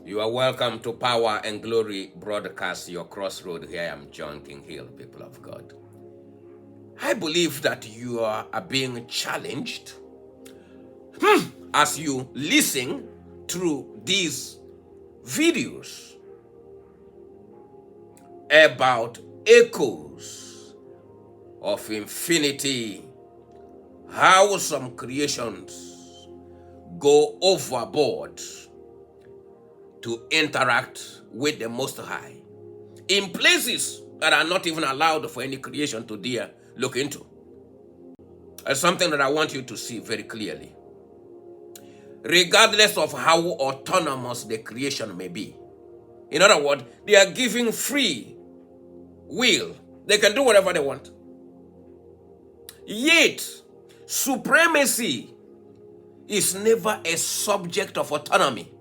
You are welcome to Power and Glory broadcast, your crossroad. Here I am, John King Hill, people of God. I believe that you are being challenged as you listen through these videos about echoes of infinity, how some creations go overboard to interact with the Most High in places that are not even allowed for any creation to dare look into. It's something that I want you to see very clearly. Regardless of how autonomous the creation may be. In other words, they are giving free will. They can do whatever they want. Yet, supremacy is never a subject of autonomy.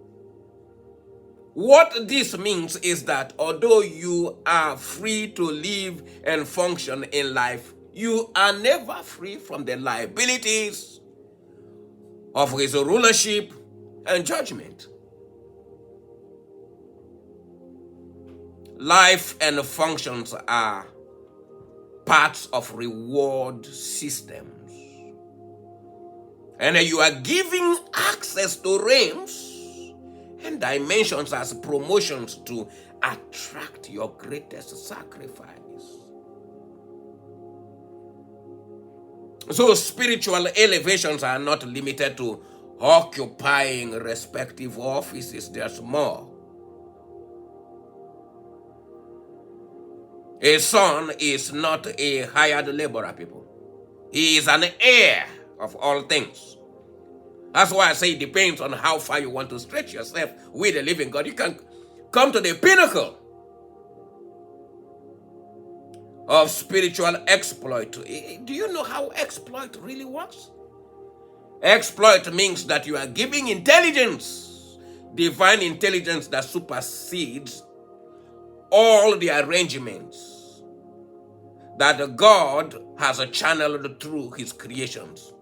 What this means is that although you are free to live and function in life, you are never free from the liabilities of his rulership and judgment. Life and functions are parts of reward systems. And you are giving access to realms and dimensions as promotions to attract your greatest sacrifice. So spiritual elevations are not limited to occupying respective offices. There's more. A son is not a hired laborer, people. He is an heir of all things. That's why I say it depends on how far you want to stretch yourself with the living God. You can come to the pinnacle of spiritual exploit. Do you know how exploit really works? Exploit means that you are giving intelligence, divine intelligence that supersedes all the arrangements that God has channeled through his creations.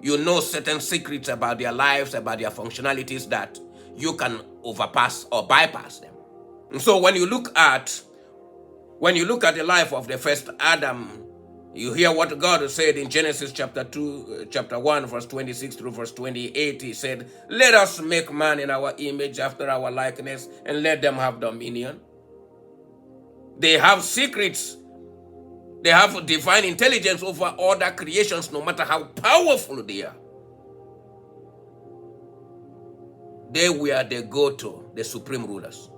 You know certain secrets about their lives, about their functionalities that you can overpass or bypass them. And so when you look at the life of the first Adam, you hear what God said in Genesis chapter 1, verse 26 through verse 28. He said, "Let us make man in our image, after our likeness, and let them have dominion." They have secrets. They have divine intelligence over other creations, no matter how powerful they are. They were the go-to, the supreme rulers.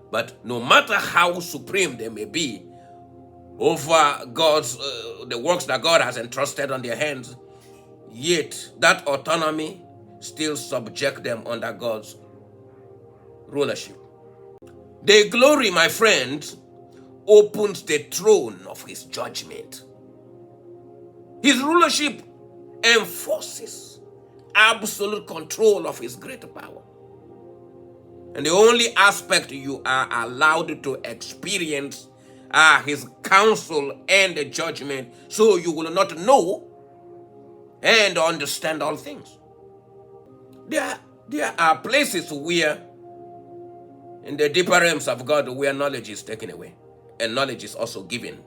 But no matter how supreme they may be over the works that God has entrusted on their hands, yet that autonomy still subject them under God's rulership. The glory, my friends, opens the throne of his judgment. His rulership enforces absolute control of his great power. And the only aspect you are allowed to experience are his counsel and the judgment, so you will not know and understand all things. There are places where, in the deeper realms of God, where knowledge is taken away and knowledge is also given.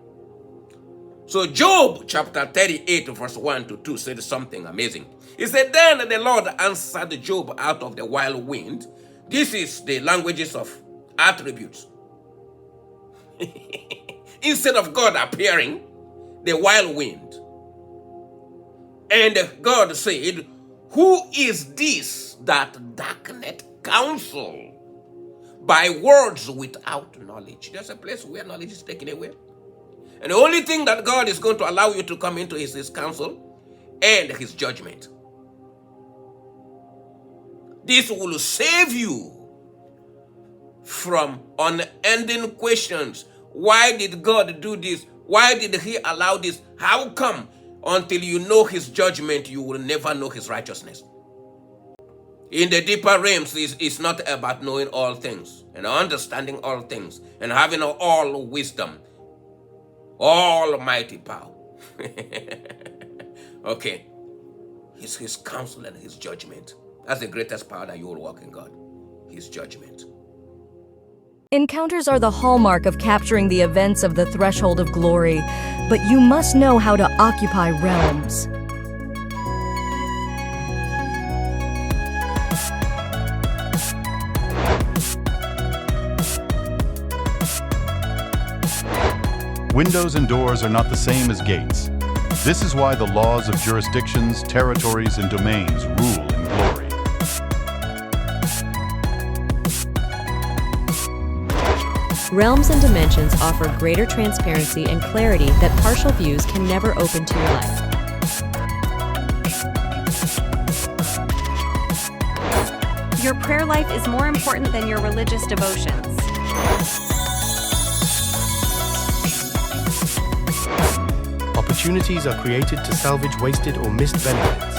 So Job chapter 38 verse 1 to 2 said something amazing. He said, "Then the Lord answered Job out of the wild wind." This is the languages of attributes. Instead of God appearing, the wild wind. And God said, "Who is this that darkeneth counsel by words without knowledge?" There's a place where knowledge is taken away. And the only thing that God is going to allow you to come into is his counsel and his judgment. This will save you from unending questions. Why did God do this? Why did he allow this? How come? Until you know his judgment, you will never know his righteousness. In the deeper realms, it's not about knowing all things and understanding all things and having all wisdom, almighty power. Okay. It's his counsel and his judgment That's the greatest power that you will walk in God, His judgment. Encounters are the hallmark of capturing the events of the threshold of glory, but you must know how to occupy realms. Windows and doors are not the same as gates. This is why the laws of jurisdictions, territories, and domains rule in glory. Realms and dimensions offer greater transparency and clarity that partial views can never open to your life. Your prayer life is more important than your religious devotions. Opportunities are created to salvage wasted or missed benefits.